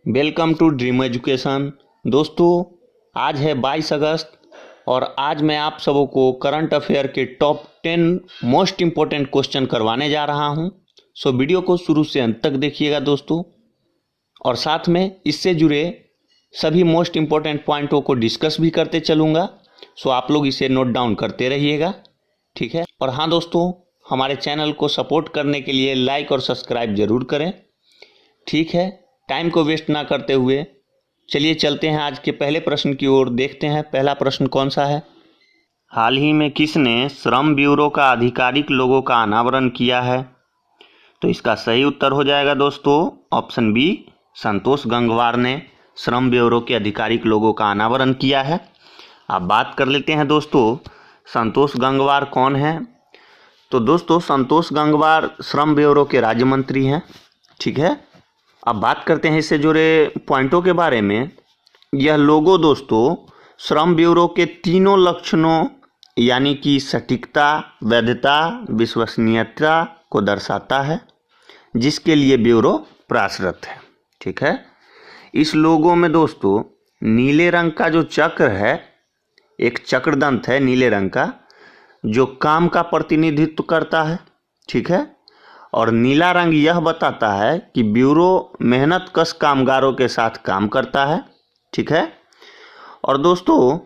Welcome to dream education. दोस्तों, आज है 22 अगस्त और आज मैं आप सबों को करंट अफेयर के टॉप 10 मोस्ट इम्पोर्टेंट क्वेश्चन करवाने जा रहा हूं। सो वीडियो को शुरू से अंत तक देखिएगा दोस्तों, और साथ में इससे जुड़े सभी मोस्ट इम्पोर्टेंट पॉइंटों को डिस्कस भी करते चलूँगा। सो आप लोग इसे नोट डाउन करते रहिएगा, ठीक है। और हाँ दोस्तों, हमारे चैनल को सपोर्ट करने के लिए लाइक और सब्सक्राइब ज़रूर करें, ठीक है। टाइम को वेस्ट ना करते हुए चलिए चलते हैं आज के पहले प्रश्न की ओर। देखते हैं पहला प्रश्न कौन सा है। हाल ही में किसने श्रम ब्यूरो का आधिकारिक लोगो का अनावरण किया है? तो इसका सही उत्तर हो जाएगा दोस्तों ऑप्शन बी, संतोष गंगवार ने श्रम ब्यूरो के आधिकारिक लोगो का अनावरण किया है। अब बात कर लेते हैं दोस्तों, संतोष गंगवार कौन है। तो दोस्तों, संतोष गंगवार श्रम ब्यूरो के राज्य मंत्री हैं, ठीक है। अब बात करते हैं इससे जुड़े पॉइंटों के बारे में। यह लोगो दोस्तों श्रम ब्यूरो के तीनों लक्षणों यानी कि सटीकता, वैधता, विश्वसनीयता को दर्शाता है, जिसके लिए ब्यूरो प्रयासरत है, ठीक है। इस लोगो में दोस्तों नीले रंग का जो चक्र है, एक चक्रदंत है नीले रंग का, जो काम का प्रतिनिधित्व करता है, ठीक है। और नीला रंग यह बताता है कि ब्यूरो मेहनतकश कामगारों के साथ काम करता है, ठीक है। और दोस्तों,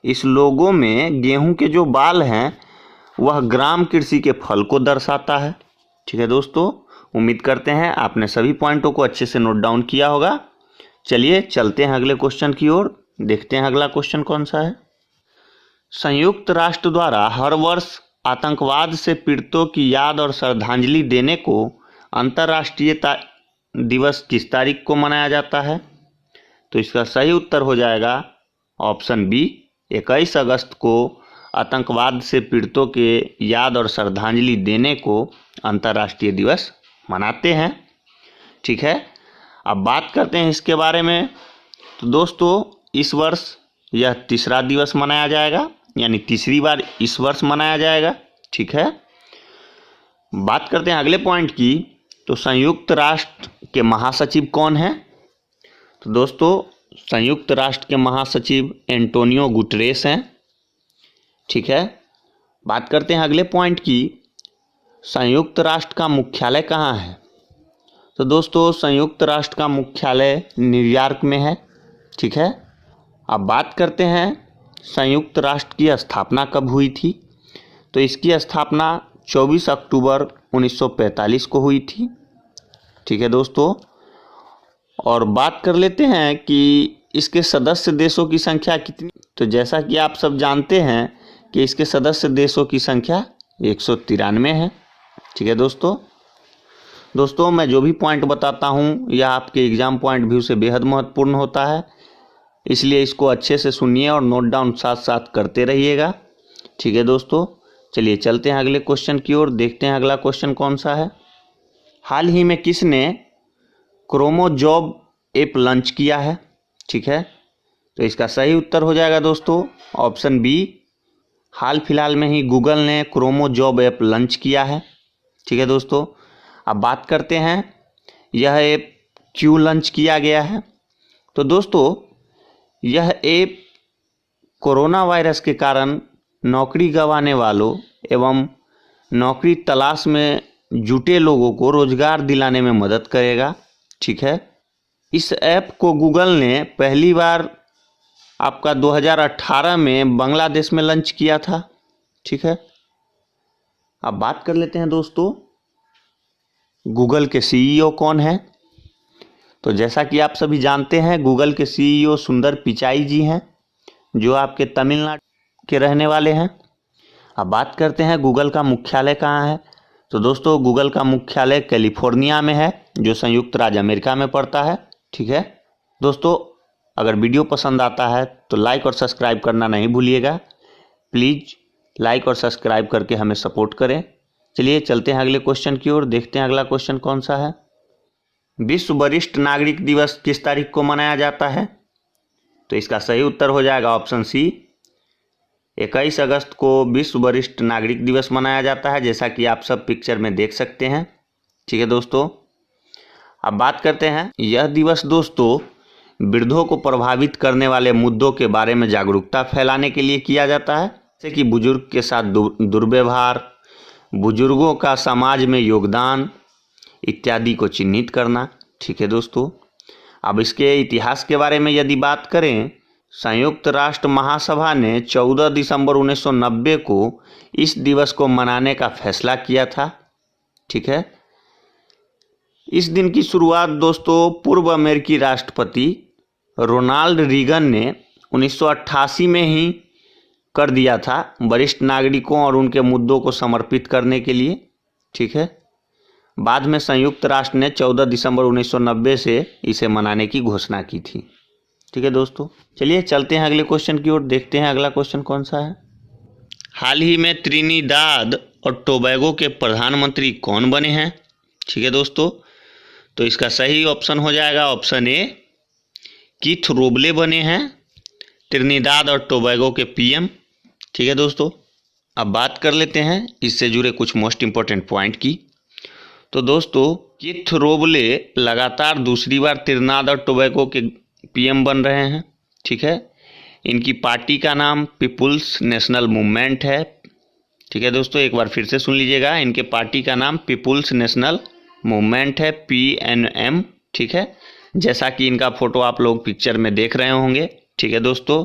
इस लोगो में गेहूं के जो बाल हैं वह ग्राम कृषि के फल को दर्शाता है, ठीक है दोस्तों। उम्मीद करते हैं आपने सभी पॉइंटों को अच्छे से नोट डाउन किया होगा। चलिए चलते हैं अगले क्वेश्चन की ओर। देखते हैं अगला क्वेश्चन कौन सा है। संयुक्त राष्ट्र द्वारा हर वर्ष आतंकवाद से पीड़ितों की याद और श्रद्धांजलि देने को अंतर्राष्ट्रीय दिवस किस तारीख को मनाया जाता है? तो इसका सही उत्तर हो जाएगा ऑप्शन बी, 21 अगस्त को आतंकवाद से पीड़ितों के याद और श्रद्धांजलि देने को अंतर्राष्ट्रीय दिवस मनाते हैं, ठीक है। अब बात करते हैं इसके बारे में। तो दोस्तों, इस वर्ष यह तीसरा दिवस मनाया जाएगा, यानी तीसरी बार इस वर्ष मनाया जाएगा, ठीक है। बात करते हैं अगले पॉइंट की। तो संयुक्त राष्ट्र के महासचिव कौन हैं? तो दोस्तों, संयुक्त राष्ट्र के महासचिव एंटोनियो गुटेरेस हैं, ठीक है। बात करते हैं अगले पॉइंट की। संयुक्त राष्ट्र का मुख्यालय कहाँ है? तो दोस्तों, संयुक्त राष्ट्र का मुख्यालय न्यूयॉर्क में है, ठीक है। अब बात करते हैं संयुक्त राष्ट्र की स्थापना कब हुई थी? तो इसकी स्थापना 24 अक्टूबर 1945 को हुई थी, ठीक है दोस्तों। और बात कर लेते हैं कि इसके सदस्य देशों की संख्या कितनी। तो जैसा कि आप सब जानते हैं कि इसके सदस्य देशों की संख्या 193 है, ठीक है दोस्तों। मैं जो भी पॉइंट बताता हूँ यह आपके एग्जाम पॉइंट व्यू से बेहद महत्वपूर्ण होता है, इसलिए इसको अच्छे से सुनिए और नोट डाउन साथ साथ करते रहिएगा, ठीक है दोस्तों। चलिए चलते हैं अगले क्वेश्चन की ओर। देखते हैं अगला क्वेश्चन कौन सा है। हाल ही में किसने क्रोमो जॉब ऐप लॉन्च किया है? ठीक है, तो इसका सही उत्तर हो जाएगा दोस्तों ऑप्शन बी, हाल फिलहाल में ही गूगल ने क्रोमो जॉब ऐप लॉन्च किया है, ठीक है दोस्तों। अब बात करते हैं यह ऐप क्यों लॉन्च किया गया है। तो दोस्तों, यह ऐप कोरोना वायरस के कारण नौकरी गंवाने वालों एवं नौकरी तलाश में जुटे लोगों को रोजगार दिलाने में मदद करेगा, ठीक है। इस ऐप को गूगल ने पहली बार आपका 2018 में बांग्लादेश में लॉन्च किया था, ठीक है। अब बात कर लेते हैं दोस्तों, गूगल के सीईओ कौन है। तो जैसा कि आप सभी जानते हैं, गूगल के सीईओ सुंदर पिचाई जी हैं, जो आपके तमिलनाडु के रहने वाले हैं। अब बात करते हैं गूगल का मुख्यालय कहाँ है। तो दोस्तों, गूगल का मुख्यालय कैलिफोर्निया में है, जो संयुक्त राज्य अमेरिका में पड़ता है, ठीक है दोस्तों। अगर वीडियो पसंद आता है तो लाइक और सब्सक्राइब करना नहीं भूलिएगा। प्लीज़ लाइक और सब्सक्राइब करके हमें सपोर्ट करें। चलिए चलते हैं अगले क्वेश्चन की ओर। देखते हैं अगला क्वेश्चन कौन सा है। विश्व वरिष्ठ नागरिक दिवस किस तारीख को मनाया जाता है? तो इसका सही उत्तर हो जाएगा ऑप्शन सी, 21 अगस्त को विश्व वरिष्ठ नागरिक दिवस मनाया जाता है, जैसा कि आप सब पिक्चर में देख सकते हैं, ठीक है दोस्तों। अब बात करते हैं, यह दिवस दोस्तों वृद्धों को प्रभावित करने वाले मुद्दों के बारे में जागरूकता फैलाने के लिए किया जाता है, जैसे कि बुजुर्ग के साथ दुर्व्यवहार, बुजुर्गों का समाज में योगदान इत्यादि को चिन्हित करना। ठीक है दोस्तों। अब इसके इतिहास के बारे में यदि बात करें, संयुक्त राष्ट्र महासभा ने 14 दिसंबर 1990 को इस दिवस को मनाने का फैसला किया था। ठीक है। इस दिन की शुरुआत दोस्तों पूर्व अमेरिकी राष्ट्रपति रोनाल्ड रीगन ने 1988 में ही कर दिया था, वरिष्ठ नागरिकों और उनके मुद्दों को समर्पित करने के लिए। ठीक है। बाद में संयुक्त राष्ट्र ने 14 दिसंबर 1990 से इसे मनाने की घोषणा की थी। ठीक है दोस्तों। चलिए चलते हैं अगले क्वेश्चन की ओर, देखते हैं अगला क्वेश्चन कौन सा है। हाल ही में त्रिनिदाद और टोबैगो के प्रधानमंत्री कौन बने हैं? ठीक है दोस्तों। तो इसका सही ऑप्शन हो जाएगा ऑप्शन ए, कीथ रोबले बने हैं त्रिनिदाद और टोबैगो के पीएम। ठीक है दोस्तों। अब बात कर लेते हैं इससे जुड़े कुछ मोस्ट इंपॉर्टेंट पॉइंट की। तो दोस्तों कीथ रोबले लगातार दूसरी बार त्रिनिदाद और टोबैगो के पीएम बन रहे हैं। ठीक है। इनकी पार्टी का नाम पीपुल्स नेशनल मूवमेंट है। ठीक है दोस्तों, एक बार फिर से सुन लीजिएगा, इनके पार्टी का नाम पीपुल्स नेशनल मूवमेंट है, PNM। ठीक है, जैसा कि इनका फोटो आप लोग पिक्चर में देख रहे होंगे। ठीक है दोस्तों,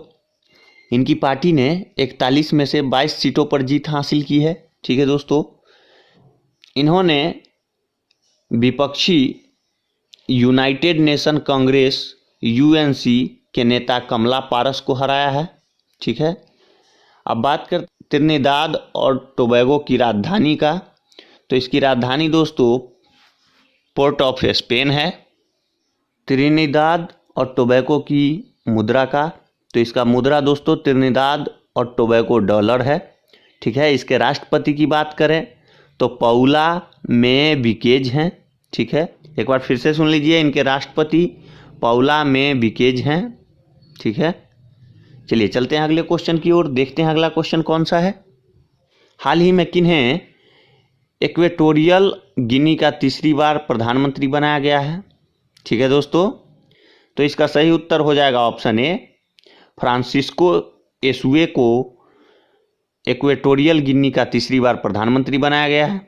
इनकी पार्टी ने 41 में से 22 सीटों पर जीत हासिल की है। ठीक है दोस्तों, इन्होंने विपक्षी यूनाइटेड नेशन कांग्रेस UNC के नेता कमला पारस को हराया है। ठीक है। अब बात कर त्रिनिदाद और टोबैगो की राजधानी का, तो इसकी राजधानी दोस्तों पोर्ट ऑफ स्पेन है। त्रिनिदाद और टोबैगो की मुद्रा का, तो इसका मुद्रा दोस्तों त्रिनिदाद और टोबैगो डॉलर है। ठीक है। इसके राष्ट्रपति की बात करें तो पौला मे विकेज हैं। ठीक है, एक बार फिर से सुन लीजिए, इनके राष्ट्रपति पौला मे विकेज हैं। ठीक है। चलिए चलते हैं अगले क्वेश्चन की ओर, देखते हैं अगला क्वेश्चन कौन सा है। हाल ही में किन्हें इक्वेटोरियल गिनी का तीसरी बार प्रधानमंत्री बनाया गया है? ठीक है दोस्तों, तो इसका सही उत्तर हो जाएगा ऑप्शन ए, फ्रांसिस्को एसुए को इक्वेटोरियल गिनी का तीसरी बार प्रधानमंत्री बनाया गया है।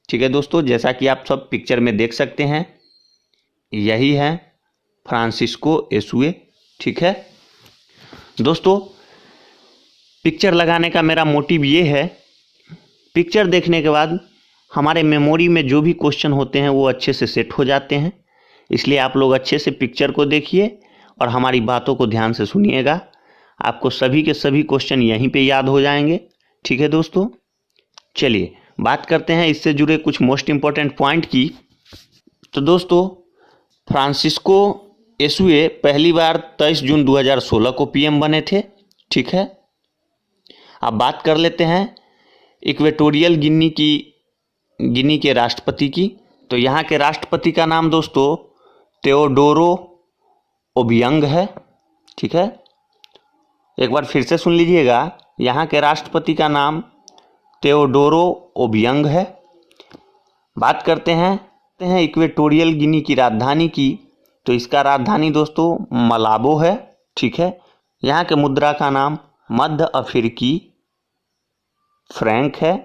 ठीक है दोस्तों, जैसा कि आप सब पिक्चर में देख सकते हैं, यही है फ्रांसिस्को एसुए। ठीक है दोस्तों, पिक्चर लगाने का मेरा मोटिव ये है, पिक्चर देखने के बाद हमारे मेमोरी में जो भी क्वेश्चन होते हैं वो अच्छे से सेट हो जाते हैं। इसलिए आप लोग अच्छे से पिक्चर को देखिए और हमारी बातों को ध्यान से सुनिएगा, आपको सभी के सभी क्वेश्चन यहीं पे याद हो जाएंगे। ठीक है दोस्तों, चलिए बात करते हैं इससे जुड़े कुछ मोस्ट इंपॉर्टेंट पॉइंट की। तो दोस्तों फ्रांसिस्को एसुए पहली बार 23 जून 2016 को पीएम बने थे। ठीक है। अब बात कर लेते हैं इक्वेटोरियल गिनी के राष्ट्रपति की। तो यहाँ के राष्ट्रपति का नाम दोस्तों तेओडोरो ओबियंग है। ठीक है, एक बार फिर से सुन लीजिएगा, यहाँ के राष्ट्रपति का नाम तेओडोरो ओबियंग है। बात करते हैं इक्वेटोरियल गिनी की राजधानी की, तो इसका राजधानी दोस्तों मलाबो है। ठीक है, यहाँ के मुद्रा का नाम मध्य अफ्रीकी फ्रैंक है।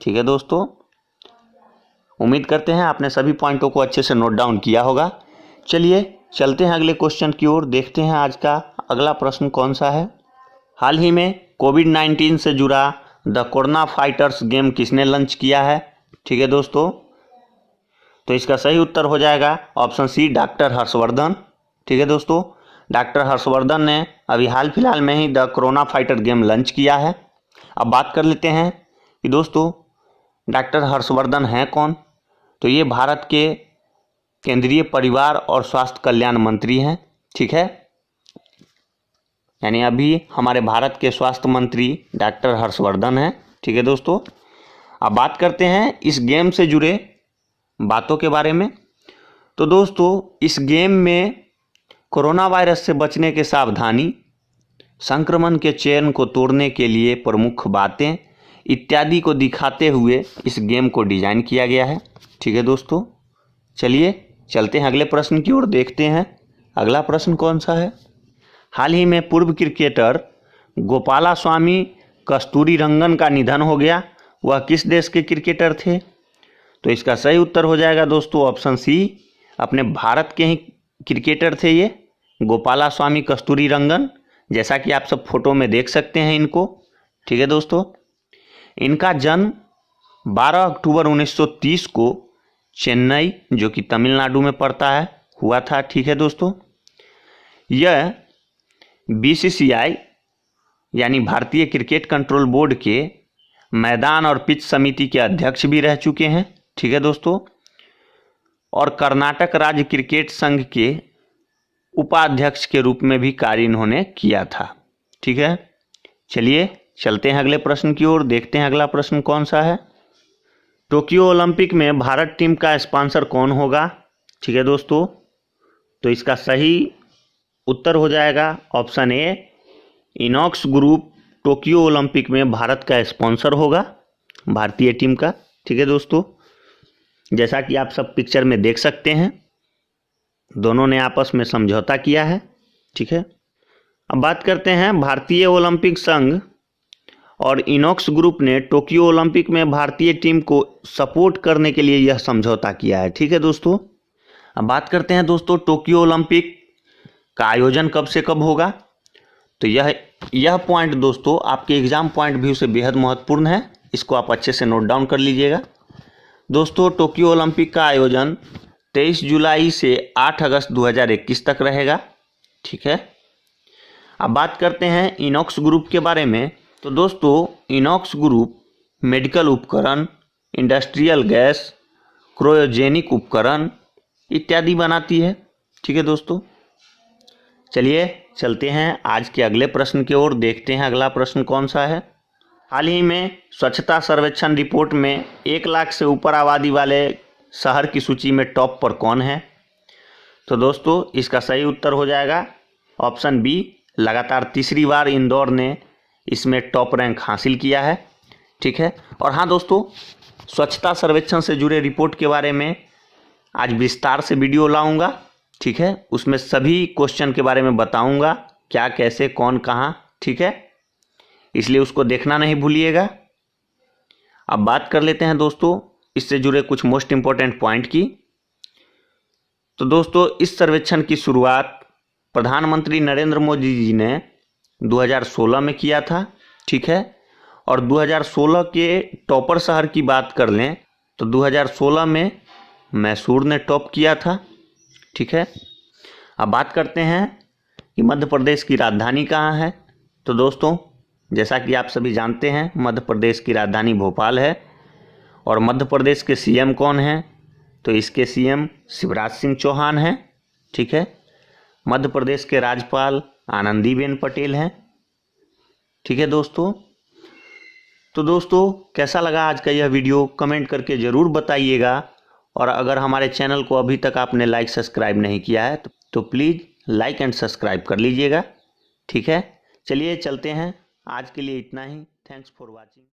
ठीक है दोस्तों, उम्मीद करते हैं आपने सभी पॉइंटों को अच्छे से नोट डाउन किया होगा। चलिए चलते हैं अगले क्वेश्चन की ओर, देखते हैं आज का अगला प्रश्न कौन सा है। हाल ही में कोविड-19 से जुड़ा द कोरोना फाइटर्स गेम किसने लॉन्च किया है? ठीक है दोस्तों, तो इसका सही उत्तर हो जाएगा ऑप्शन सी, डॉक्टर हर्षवर्धन। ठीक है दोस्तों, डॉक्टर हर्षवर्धन ने अभी हाल फिलहाल में ही the corona fighter game launch किया है। अब बात कर लेते हैं कि दोस्तों डॉक्टर हर्षवर्धन हैं कौन। तो ये भारत के केंद्रीय परिवार और स्वास्थ्य कल्याण मंत्री हैं। ठीक है, यानी अभी हमारे भारत के स्वास्थ्य मंत्री डॉक्टर हर्षवर्धन हैं। ठीक है दोस्तों, अब बात करते हैं इस गेम से जुड़े बातों के बारे में। तो दोस्तों इस गेम में कोरोना वायरस से बचने के सावधानी, संक्रमण के चेन को तोड़ने के लिए प्रमुख बातें इत्यादि को दिखाते हुए इस गेम को डिजाइन किया गया है। ठीक है दोस्तों, चलिए चलते हैं अगले प्रश्न की ओर, देखते हैं अगला प्रश्न कौन सा है। हाल ही में पूर्व क्रिकेटर गोपालास्वामी कस्तूरीरंगन का निधन हो गया, वह किस देश के क्रिकेटर थे? तो इसका सही उत्तर हो जाएगा दोस्तों ऑप्शन सी, अपने भारत के ही क्रिकेटर थे ये गोपालास्वामी कस्तूरीरंगन, जैसा कि आप सब फोटो में देख सकते हैं इनको। ठीक है दोस्तों, इनका जन्म 12 अक्टूबर 1930 को चेन्नई, जो कि तमिलनाडु में पड़ता है, हुआ था। ठीक है दोस्तों, यह BCCI यानी भारतीय क्रिकेट कंट्रोल बोर्ड के मैदान और पिच समिति के अध्यक्ष भी रह चुके हैं। ठीक है दोस्तों, और कर्नाटक राज्य क्रिकेट संघ के उपाध्यक्ष के रूप में भी कार्य इन्होंने किया था। ठीक है, चलिए चलते हैं अगले प्रश्न की ओर, देखते हैं अगला प्रश्न कौन सा है। टोक्यो ओलंपिक में भारत टीम का स्पॉन्सर कौन होगा? ठीक है दोस्तों, तो इसका सही उत्तर हो जाएगा option A, Inox group Tokyo Olympic में भारत का स्पॉन्सर होगा, भारतीय टीम का। ठीक है दोस्तों, जैसा कि आप सब पिक्चर में देख सकते हैं, दोनों ने आपस में समझौता किया है। ठीक है, अब बात करते हैं भारतीय ओलंपिक संघ और इनॉक्स ग्रुप ने टोक्यो ओलंपिक में भारतीय टीम को सपोर्ट करने के लिए यह समझौता किया है। ठीक है दोस्तों, अब बात करते हैं दोस्तों टोक्यो ओलंपिक का आयोजन कब से कब होगा। तो यह पॉइंट दोस्तों आपके एग्जाम पॉइंट व्यू से बेहद महत्वपूर्ण है, इसको आप अच्छे से नोट डाउन कर लीजिएगा। दोस्तों टोक्यो ओलंपिक का आयोजन 23 जुलाई से 8 अगस्त 2021 तक रहेगा। ठीक है, अब बात करते हैं इनॉक्स ग्रुप के बारे में। तो दोस्तों इनॉक्स ग्रुप मेडिकल उपकरण, इंडस्ट्रियल गैस, क्रायोजेनिक उपकरण इत्यादि बनाती है। ठीक है दोस्तों, चलिए चलते हैं आज के अगले प्रश्न की ओर, देखते हैं अगला प्रश्न कौन सा है। हाल ही में स्वच्छता सर्वेक्षण रिपोर्ट में 1 लाख से ऊपर आबादी वाले शहर की सूची में टॉप पर कौन है? तो दोस्तों इसका सही उत्तर हो जाएगा ऑप्शन बी, लगातार तीसरी बार इंदौर ने इसमें टॉप रैंक हासिल किया है। ठीक है, और हाँ दोस्तों, स्वच्छता सर्वेक्षण से जुड़े रिपोर्ट के बारे में आज विस्तार से वीडियो लाऊंगा। ठीक है, उसमें सभी क्वेश्चन के बारे में बताऊंगा, क्या कैसे कौन कहाँ। ठीक है, इसलिए उसको देखना नहीं भूलिएगा। अब बात कर लेते हैं दोस्तों इससे जुड़े कुछ मोस्ट इम्पोर्टेंट पॉइंट की। तो दोस्तों इस सर्वेक्षण की शुरुआत प्रधानमंत्री नरेंद्र मोदी जी ने 2016 में किया था। ठीक है, और 2016 के टॉपर शहर की बात कर लें तो 2016 में मैसूर ने टॉप किया था। ठीक है, अब बात करते हैं कि मध्य प्रदेश की राजधानी कहाँ है। तो दोस्तों जैसा कि आप सभी जानते हैं मध्य प्रदेश की राजधानी भोपाल है। और मध्य प्रदेश के CM कौन हैं? तो इसके CM शिवराज सिंह चौहान हैं। ठीक है, मध्य प्रदेश के राज्यपाल आनंदीबेन पटेल हैं। ठीक है दोस्तों, तो दोस्तों कैसा लगा आज का यह वीडियो कमेंट करके ज़रूर बताइएगा। और अगर हमारे चैनल को अभी तक आपने लाइक सब्सक्राइब नहीं किया है तो प्लीज़ लाइक एंड सब्सक्राइब कर लीजिएगा। ठीक है, चलिए चलते हैं, आज के लिए इतना ही। Thanks for watching.